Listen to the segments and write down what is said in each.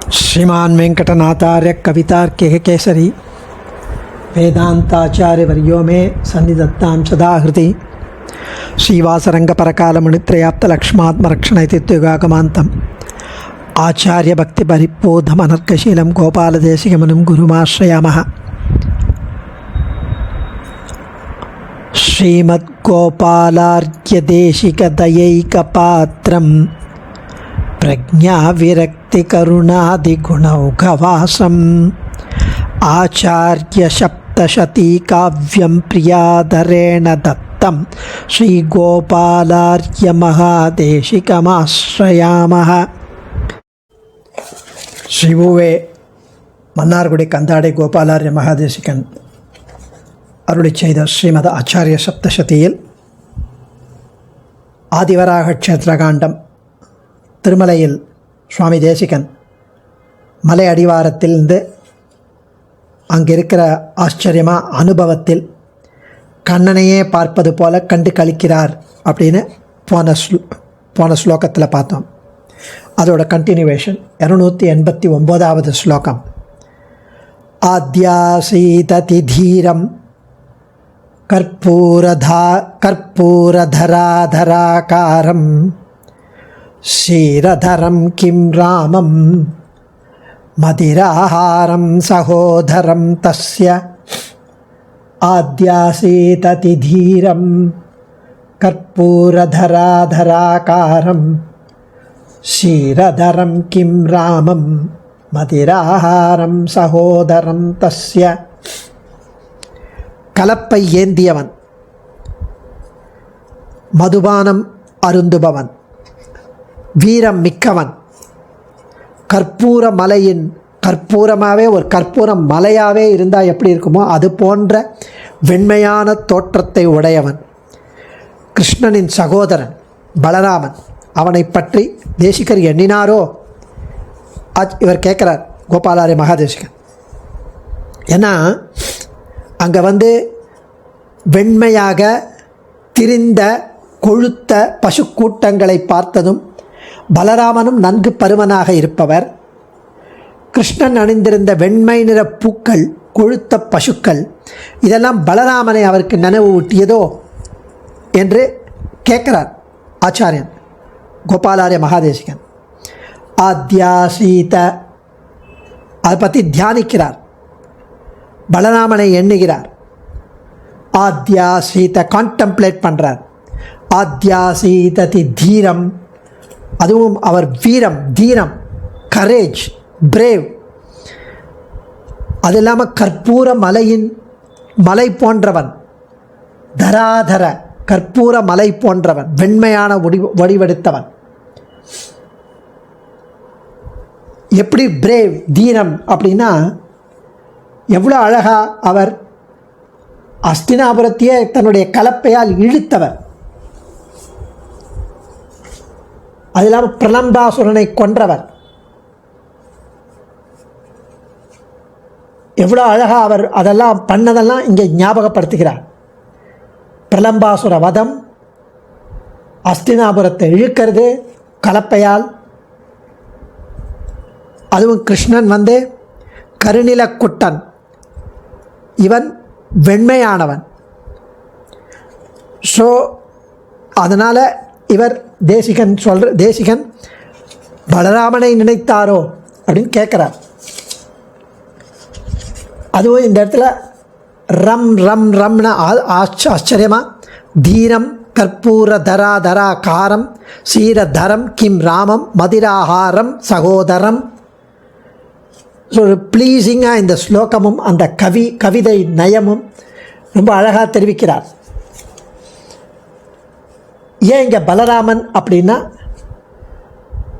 श्रीमान वेंकटनाथार्य कवितार्किक केसरी वेदांताचार्य वर्यो में सन्निधत्तां सदा हृदि श्रीवासरंग परकालमुनित्रयाप्त लक्ष्मात्मरक्षणैतित्युगागमान्तम् आचार्य भक्ति परिपोधमनर्कशीलं गोपालदेशिकमुनिं गुरुमाश्रयामः। श्रीमद्गोपालार्घ्यदेशिकदयैकपात्रं प्रज्ञाविरक्तिकरुणादिगुणौघवासम् आचार्यसप्तशतीकाव्यं प्रियादरेण दत्तं श्रीगोपालार्घ्यमहादेशिकमाश्रयामः। श्रीवुवे मन्नार्गुडि कंदाडि गोपालार्य महादेशिकन அருளி செய்த ஸ்ரீமத் ஆச்சாரிய சப்தசதியில் ஆதிவராக க்ஷேத்திரகாண்டம் திருமலையில் சுவாமி தேசிகன் மலை அடிவாரத்திலிருந்து அங்கிருக்கிற ஆச்சரியமாக அனுபவத்தில் கண்ணனையே பார்ப்பது போல கண்டு கழிக்கிறார் அப்படின்னு போன ஸ்லோகத்தில் பார்த்தோம். அதோட கண்டினியூவேஷன் 289வது ஸ்லோகம். ஆத்யாசீததி தீரம் कर्पूरधराधराकारं क्षीरधरं किं रामं मदिराहारं सहोदरं तस्य आद्यासीततिधीरं कर्पूरधराधराकारं क्षीरधरं किं रामं मदिराहारं सहोदरं तस्य. கலப்பை ஏந்தியவன், மதுபானம் அருந்துபவன், வீரம் மிக்கவன், கற்பூர மலையின் கற்பூரமாகவே ஒரு கற்பூரம் மலையாகவே இருந்தால் எப்படி இருக்குமோ அது போன்ற வெண்மையான தோற்றத்தை உடையவன், கிருஷ்ணனின் சகோதரன் பலராமன். அவனை பற்றி தேசிகர் எண்ணினாரோ? இவர் கேட்குறார் கோபாலாரிய மகாதேசிகன். ஏன்னா அங்கே வெண்மையாக திரிந்த கொழுத்த பசு கூட்டங்களை பார்த்ததும் பலராமனும் நன்கு பருமனாக இருப்பவர், கிருஷ்ணன் அணிந்திருந்த வெண்மை நிற பூக்கள், கொழுத்த பசுக்கள், இதெல்லாம் பலராமனை அவருக்கு நினைவு ஊட்டியதோ என்று கேட்கிறார் ஆச்சாரியன் கோபாலாரிய மகாதேசிகன். ஆத்யாசீத அதை பற்றி தியானிக்கிறார், பலராமனை எண்ணுகிறார். ஆத்யாசீத கான்டம்ப்ளேட் பண்ணுறார். ஆத்யாசீததி தீரம், அதுவும் அவர் வீரம், தீரம், கரேஜ், பிரேவ். அது இல்லாமல் கற்பூர மலையின் மலை போன்றவன், தராதர கற்பூர மலை போன்றவன், வெண்மையான வடிவெடுத்தவன். எப்படி பிரேவ், தீரம் அப்படின்னா எவ்வளோ அழகா அவர் அஸ்தினாபுரத்தையே தன்னுடைய கலப்பையால் இழுத்தவர். அது இல்லாமல் பிரலம்பாசுரனை கொன்றவர். எவ்வளோ அழகா அவர் அதெல்லாம் பண்ணதெல்லாம் இங்கே ஞாபகப்படுத்துகிறார். பிரலம்பாசுர வதம், அஸ்தினாபுரத்தை இழுக்கிறது கலப்பையால். அதுவும் கிருஷ்ணன் கருநிலக்குட்டன், இவன் வெண்மையானவன். ஸோ அதனால் இவர் தேசிகன் பலராமனை நினைத்தாரோ அப்படின்னு கேட்குறார். அதுவும் இந்த இடத்துல ரம் ரம் ரம்னு ஆச்சரியமாக தீரம் கற்பூர தராதரா காரம் சீரதரம் கிம் ராமம் மதிராகாரம் சகோதரம். ஸோ ப்ளீஸிங்காக இந்த ஸ்லோகமும் அந்த கவிதை நயமும் ரொம்ப அழகாக தெரிவிக்கிறார். ஏன் இங்கே பலராமன் அப்படின்னா,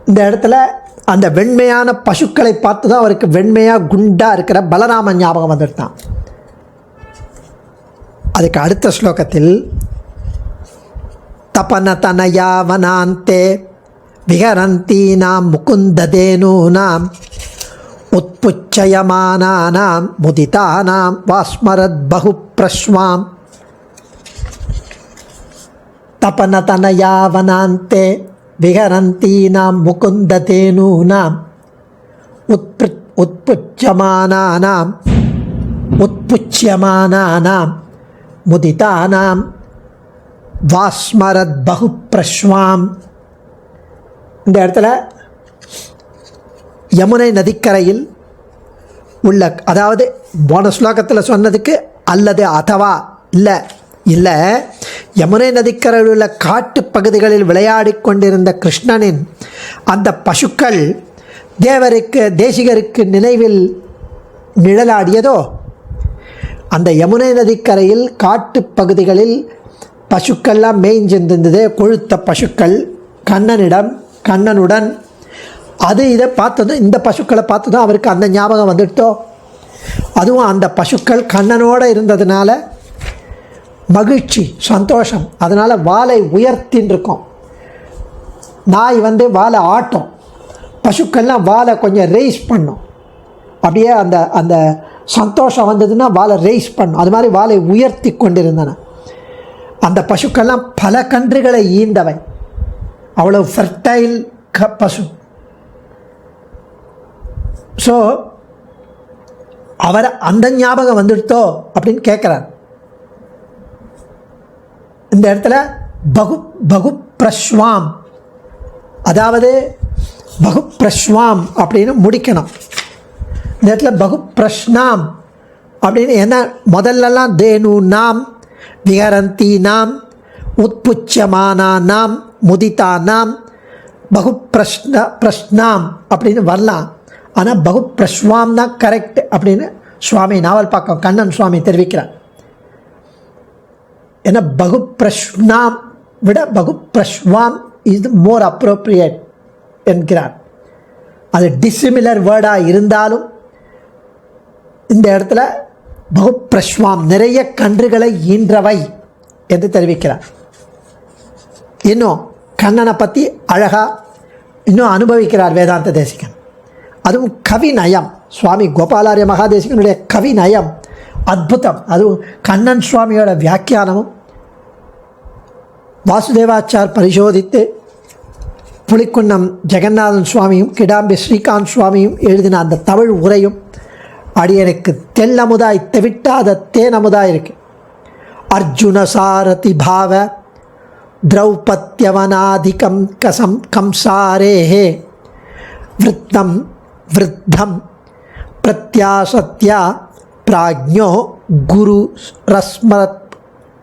இந்த இடத்துல அந்த வெண்மையான பசுக்களை பார்த்து தான் அவருக்கு வெண்மையாக குண்டாக இருக்கிற பலராமன் ஞாபகம் வந்துட்டான். அதுக்கு அடுத்த ஸ்லோகத்தில் தபனதனயா வனாந்தே விஹரந்தீனாம் முகுந்ததேனூனாம் உத்புச்சயமானானாம் முதிதானாம் வாஸ்மரத் பகுப்ரஸ்வாம். தபனதனயா வனாந்தே விஹரந்தீனாம் முகுந்ததேனூனாம் உத்புச்சியமானானாம் முதிதானாம் வாஸ்மரத் பகுப்ரஸ்வாம். இந்த இடத்துல யமுனை நதிக்கரையில் உள்ள, அதாவது போன ஸ்லோகத்தில் சொன்னதுக்கு அல்லது அதவா இல்லை யமுனை நதிக்கரையில் உள்ள காட்டு பகுதிகளில் விளையாடி கொண்டிருந்த கிருஷ்ணனின் அந்த பசுக்கள் தேசிகருக்கு நினைவில் நிழலாடியதோ, அந்த யமுனை நதிக்கரையில் காட்டு பகுதிகளில் பசுக்கள்லாம் மேய்ஞ்சிருந்தது, கொழுத்த பசுக்கள் கண்ணனுடன். அது இதை பார்த்ததும், இந்த பசுக்களை பார்த்ததும் அவருக்கு அந்த ஞாபகம் வந்துட்டோ. அதுவும் அந்த பசுக்கள் கண்ணனோடு இருந்ததுனால மகிழ்ச்சி, சந்தோஷம். அதனால் வாலை உயர்த்தின்னு இருக்கும். நாய் வாலை ஆட்டும், பசுக்கள்லாம் வாலை கொஞ்சம் ரெய்ஸ் பண்ணும். அப்படியே அந்த அந்த சந்தோஷம் வந்ததுன்னா வாலை ரெய்ஸ் பண்ணும். அது மாதிரி வாலை உயர்த்தி கொண்டிருந்தன. அந்த பசுக்கள்லாம் பல கன்றுகளை ஈந்தவை, அவ்வளவு ஃபெர்டைல் பசு. ஸோ அவர் அந்த ஞாபகம் வந்துடுத்தோ அப்படின்னு கேட்குறார். இந்த இடத்துல பகுப்ரஸ்வாம், அதாவது பகுப்ரஸ்வாம் அப்படின்னு முடிக்கணும். இந்த இடத்துல பகுப்ரஸ்னாம் அப்படின்னு என்ன, முதல்லலாம் தேனு நாம் விஹரந்தி நாம் உத்புச்சியமானானாம் முதிதானாம் பகுப்ரஸ்னாம் அப்படின்னு வரலாம். ஆனால் பகுப்ரஸ்வாம் தான் கரெக்ட் அப்படின்னு சுவாமி நாவல்பாக்கம் கண்ணன் சுவாமி தெரிவிக்கிறார். ஏன்னா பகுப்ரஸ்னாம் விட பகுப்ரஸ்வாம் இஸ் மோர் அப்ரோப்ரியேட் என்கிறார். அது டிசிமிலர் வேர்டாக இருந்தாலும் இந்த இடத்துல பகுப்ரஸ்வாம் நிறைய கன்றுகளை ஈன்றவை என்று தெரிவிக்கிறார். இன்னும் கண்ணனை பற்றி அழகாக இன்னும் அனுபவிக்கிறார் வேதாந்த தேசிகன். அதுவும் கவி நயம், சுவாமி கோபாலாரிய மகாதேசிகனுடைய கவி நயம் அற்புதம். அதுவும் கண்ணன் சுவாமியோட வியாக்கியானமும் வாசுதேவாச்சார் பரிசோதித்து புலிக்குன்னம் ஜெகநாதன் சுவாமியும் கிடாம்பி ஸ்ரீகாந்த் சுவாமியும் எழுதின அந்த தமிழ் உரையும் அடியனுக்கு தெல்லமுதாய் தெவிட்டாத தேனமுதாய் இருக்கு. அர்ஜுன சாரதி பாவ திரௌபத்யவனாதிகம் கம்சாரேஹே விருத்தம் விருத்தம் பிரத்யாசத்யா பிராஜ்ஞோ குரு ரஸ்மரத்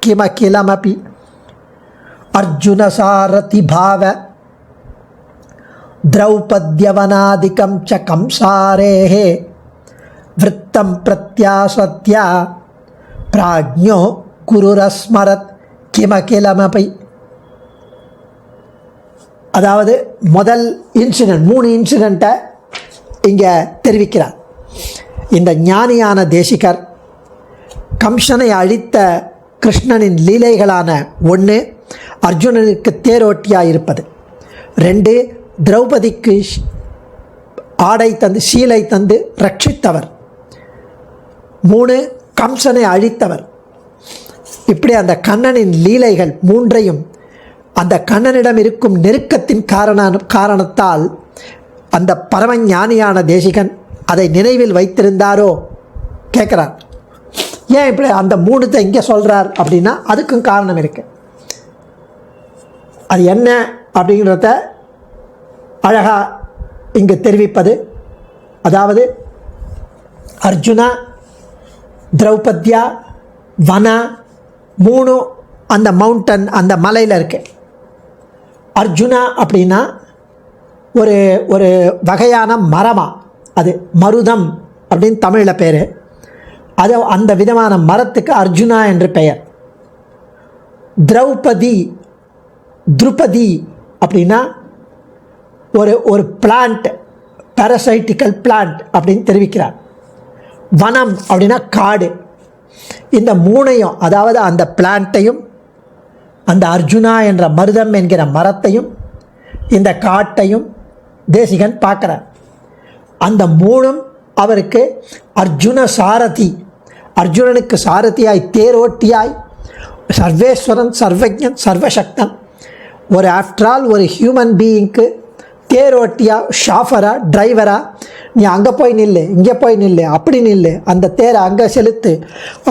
கிமகிலமபி. அர்ஜுன சாரதி பாவ திரௌபத்யவனாதிகம் ச கம்சாரேஹே விருத்தம் பிரத்யாசத்யா பிராஜ்ஞோ குருரஸ்மரத் கிமகிலமபி. அதாவது முதல் இன்சிடென்ட், 3 இன்சிடெண்ட்டை இங்கே தெரிவிக்கிறார். இந்த ஞானியான தேசிகர் கம்சனை அழித்த கிருஷ்ணனின் லீலைகளான 1 அர்ஜுனனுக்கு தேரோட்டியாக இருப்பது, 2 திரௌபதிக்கு ஆடை தந்து சீலை தந்து ரட்சித்தவர், 3 கம்சனை அழித்தவர். இப்படி அந்த கண்ணனின் லீலைகள் 3ஐயும் அந்த கண்ணனிடம் இருக்கும் நெருக்கத்தின் காரணத்தால் அந்த பரமஞானியான தேசிகன் அதை நினைவில் வைத்திருந்தாரோ கேட்குறார். ஏன் இப்படி அந்த 3 இங்கே சொல்கிறார் அப்படின்னா அதுக்கும் காரணம் இருக்கு. அது என்ன அப்படிங்கிறத அழகாக இங்கு தெரிவிப்பது. அதாவது அர்ஜுனா, திரௌபத்யா, வனா 3 அந்த மவுண்டன் அந்த மலையில் இருக்கு. அர்ஜுனா அப்படின்னா ஒரு ஒரு வகையான மரமா, அது மருதம் அப்படின்னு தமிழில் பேர். அது அந்த விதமான மரத்துக்கு அர்ஜுனா என்று பெயர். திரௌபதி அப்படின்னா ஒரு ஒரு பிளான்ட், பாரசைட்டிக்கல் பிளான்ட் அப்படின்னு தெரிவிக்கிறார். வனம் அப்படின்னா காடு. இந்த 3ஐயும், அதாவது அந்த பிளான்ட்டையும் அந்த அர்ஜுனா என்ற மருதம் என்கிற மரத்தையும் இந்த காட்டையும் தேசிகன் பார்க்குறார். அந்த 3ம் அவருக்கு அர்ஜுன சாரதி, அர்ஜுனனுக்கு சாரதியாய் தேரோட்டியாய், சர்வேஸ்வரன், சர்வஜன், சர்வசக்தன், ஒரு ஆஃப்டர் ஆல் ஒரு ஹியூமன் பீயிங்க்கு தேரோட்டியாக, ஷாஃபராக, டிரைவராக நீ அங்கே போய் நில்லு, இங்கே போய் நில்லு, அப்படி நில்லு, அந்த தேரை அங்கே செலுத்து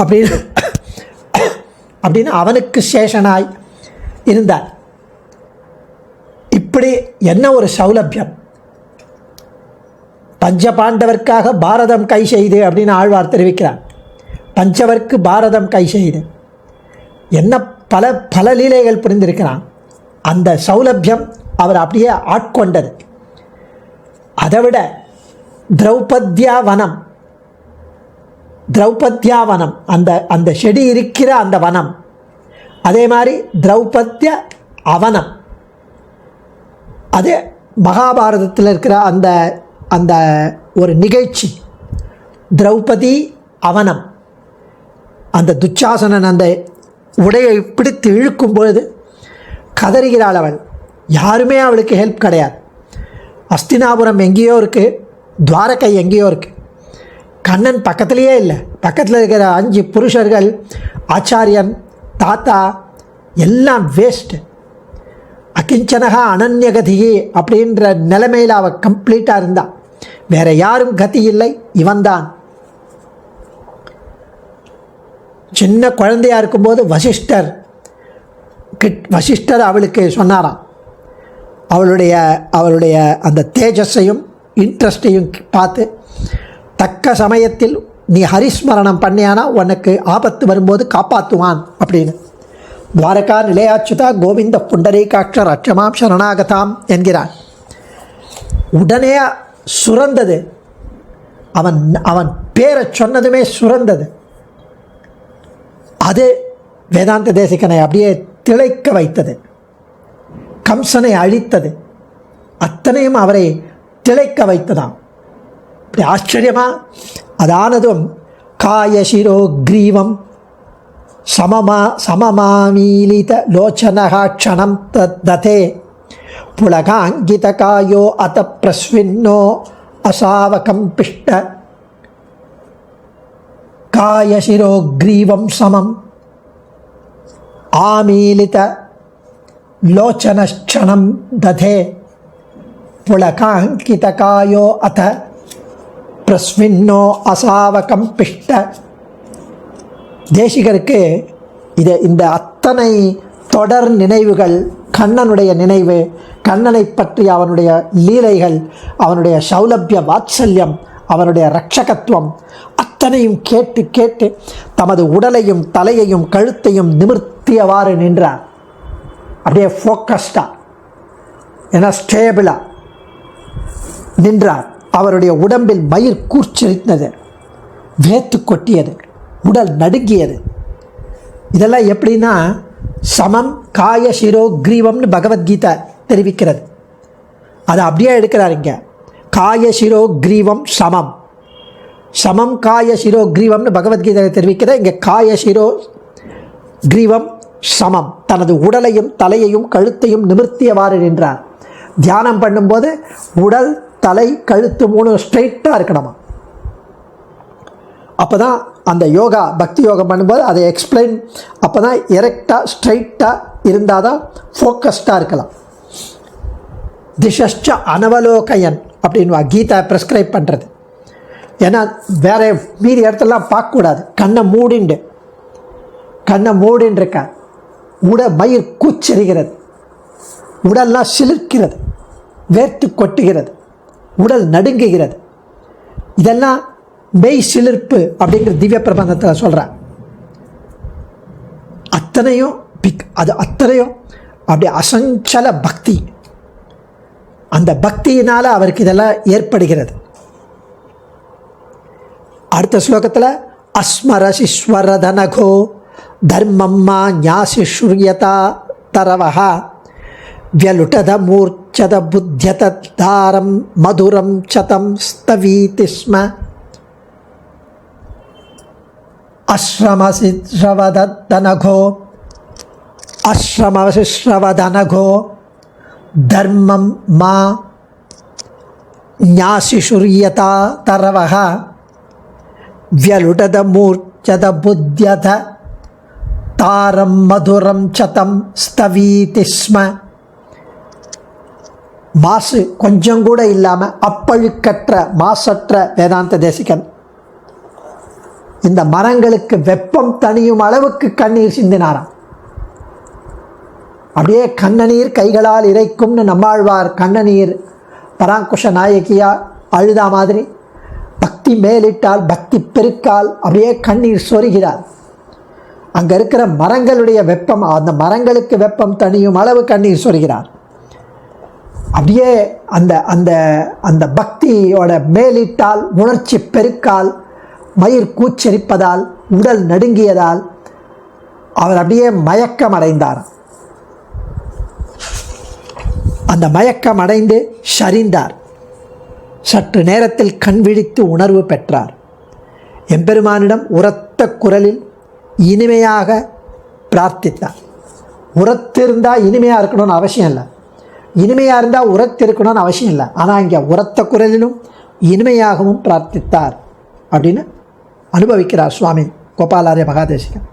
அப்படின்னு அப்படின்னு அவனுக்கு சேஷனாய் இருந்தார். இப்படி என்ன ஒரு சௌலபியம்! பஞ்சபாண்டவர்க்காக பாரதம் கை செய்து அப்படின்னு ஆழ்வார் தெரிவிக்கிறார். பஞ்சவர்க்கு பாரதம் கை செய்து என்ன பல பல லீலைகள் புரிந்திருக்கிறான். அந்த சௌலபியம் அவர் அப்படியே ஆட்கொண்டது. அதைவிட திரௌபத்யாவனம், திரௌபத்யாவனம் அந்த அந்த செடி இருக்கிற அந்த வனம், அதே மாதிரி திரௌபத்ய அவனம், அது மகாபாரதத்தில் இருக்கிற அந்த அந்த ஒரு நிகழ்ச்சி திரௌபதி அவனம். அந்த துச்சாசனன் அந்த உடையை பிடித்து இழுக்கும் பொழுது கதறுகிறாள் அவள். யாருமே அவளுக்கு ஹெல்ப் கிடையாது. அஸ்தினாபுரம் எங்கேயோ இருக்குது, துவாரகை எங்கேயோ இருக்குது, கண்ணன் பக்கத்துலேயே இல்லை. பக்கத்தில் இருக்கிற 5 புருஷர்கள், ஆச்சாரியன், தாத்தா எல்லாம் வேஸ்ட்டு. அகிஞ்சனகா அனன்யகதியே அப்படின்ற நிலைமையில் அவள் கம்ப்ளீட்டாக இருந்தாள். வேறு யாரும் கதி இல்லை, இவன்தான். சின்ன குழந்தையாக இருக்கும்போது வசிஷ்டர் அவளுக்கு சொன்னாராம், அவளுடைய அந்த தேஜஸையும் இன்ட்ரெஸ்டையும் பார்த்து, தக்க சமயத்தில் நீ ஹரிஸ்மரணம் பண்ணியானா உனக்கு ஆபத்து வரும்போது காப்பாற்றுவான் அப்படின்னு. துவாரகா நிலையாச்சுதா கோவிந்த புண்டரீகாட்ச ரட்சமாம் சரணாகதாம் என்கிறார். உடனே சுரந்தது, அவன் பேரை சொன்னதுமே சுரந்தது. அது வேதாந்த தேசிகனை அப்படியே திளைக்க வைத்தது, கம்சனை அழித்தது, அத்தனையும் அவரை திளைக்க வைத்ததாம். இப்படி ஆச்சரியமா அதானதும் காயசிரோ கிரீவம் சமமாமீலித லோச்சனகா க்ஷணம் ததே புலகாங்கித காயோ அத பிரஸ்வின்னோ அசாவகம் பிஷ்ட. காயசிரோ கிரீவம் சமம் ஆமீலித லோச்சனக்ஷணம் ததே புலகாங்கித காயோ அத பிரஸ்வின்னோ அசாவகம் பிஷ்ட. தேசிகருக்கு இந்த அத்தனை தொடர் நினைவுகள், கண்ணனுடைய நினைவு, கண்ணனை பற்றி அவனுடைய லீலைகள், அவனுடைய சௌலபிய வாத்சல்யம், அவனுடைய ரட்சகத்துவம் அத்தனையும் கேட்டு கேட்டு தமது உடலையும் தலையையும் கழுத்தையும் நிமிர்த்தியவாறு நின்றார். அப்படியே ஃபோக்கஸ்டாக, ஏன்னா ஸ்டேபிளாக நின்றார். அவருடைய உடம்பில் மயிர் கூர்ச்சரித்தது, வேத்து கொட்டியது, உடல் நடுங்கியது. இதெல்லாம் எப்படின்னா சமம் காய சிரோ கிரீவம்னு பகவத்கீதை தெரிவிக்கிறது. அதை அப்படியே எடுக்கிறார் இங்கே. காய சிரோ கிரீவம் சமம், சமம் காய சிரோ கிரீவம்னு பகவத்கீதை தெரிவிக்கிறது. இங்கே காய சிரோ கிரீவம் சமம், தனது உடலையும் தலையையும் கழுத்தையும் நிமிர்த்தியவாறு நின்றார். தியானம் பண்ணும்போது உடல், தலை, கழுத்து 3 ஸ்ட்ரைட்டாக இருக்கணுமா. அப்போ தான் அந்த யோகா, பக்தி யோகம் பண்ணும்போது அதை எக்ஸ்பிளைன், அப்போ தான் எரெக்டாக ஸ்ட்ரைட்டாக இருந்தால் தான் ஃபோக்கஸ்டாக இருக்கலாம். திசஷ்ச அனவலோகயன் அப்படின்வா கீதா ப்ரெஸ்கிரைப் பண்ணுறது. ஏன்னா வேற மீறி இடத்துலலாம் பார்க்கக்கூடாது. கண்ணை மூடின்னு இருக்க, மயிர் கூச்சரிகிறது, உடல்லாம் சிலிர்க்கிறது, வேர்த்து கொட்டுகிறது, உடல் நடுங்குகிறது. இதெல்லாம் மெய் சிலிர்ப்பு அப்படிங்கிற திவ்ய பிரபந்தத்தில் சொல்கிறார். அத்தனையும் அப்படி அசஞ்சல பக்தி. அந்த பக்தியினால் அவருக்கு இதெல்லாம் ஏற்படுகிறது. அடுத்த ஸ்லோகத்தில் அஸ்மரசிஸ்வரதனகோ தர்மம்மா ஞாசி ஸ்ருயதா தரவஹா வியலுட்டத மூர்ச்சத புத்தியத தாரம் மதுரம் சதம் ஸ்தவீதி ஸ்ம. அஸ்ரமசிஸ்ரவதனகோ தர்மம் மா ஞாசிஷுரியதா தரவஹ வியலுடத மூர்ச்சத புத்யத தாரம் மதுரம் சதம் ஸ்தவீதி ஸ்ம. மாசு கொஞ்சம் கூட இல்லாமல் அப்பழுக்கற்ற மாசற்ற வேதாந்த தேசிகன் இந்த மரங்களுக்கு வெப்பம் தணியும் அளவுக்கு கண்ணீர் சிந்தினாராம். அப்படியே கண்ணநீர் கைகளால் இறைக்கும்னு நம்மாழ்வார் கண்ணநீர் பராங்குஷ நாயகியா அழுதா மாதிரி பக்தி மேலிட்டால் பக்தி பெருக்கால் அப்படியே கண்ணீர் சொருகிறார். அங்கே இருக்கிற மரங்களுடைய வெப்பம், அந்த மரங்களுக்கு வெப்பம் தணியும் அளவு கண்ணீர் சொருகிறார். அப்படியே அந்த அந்த அந்த பக்தியோட மேலிட்டால் உணர்ச்சி பெருக்கால் மயிர் கூச்சரிப்பதால் உடல் நடுங்கியதால் அவர் அப்படியே மயக்கம் அடைந்தார். அந்த மயக்கம் அடைந்து சரிந்தார். சற்று நேரத்தில் கண் விழித்து உணர்வு பெற்றார். எம்பெருமானிடம் உரத்த குரலில் இனிமையாக பிரார்த்தித்தார். உரத்திருந்தால் இனிமையாக இருக்கணும்னு அவசியம் இல்லை, இனிமையாக இருந்தால் உரத்து இருக்கணும்னு அவசியம் இல்லை. ஆனால் இங்கே உரத்த குரலிலும் இனிமையாகவும் பிரார்த்தித்தார் அப்படின்னு அனுபவிக்கிறார் சுவாமி கோபாலாரிய மகாதேசிகன்.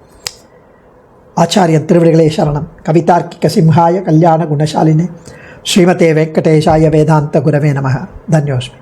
ஆச்சாரியன் திருவடிகளே சரணம். கவிதார்க்கிக சிம்ஹாய கல்யாண குணசாலினே ஸ்ரீமதே வெங்கடேஷாய வேதாந்த குரவே நமः. தன்யோஸ்மி.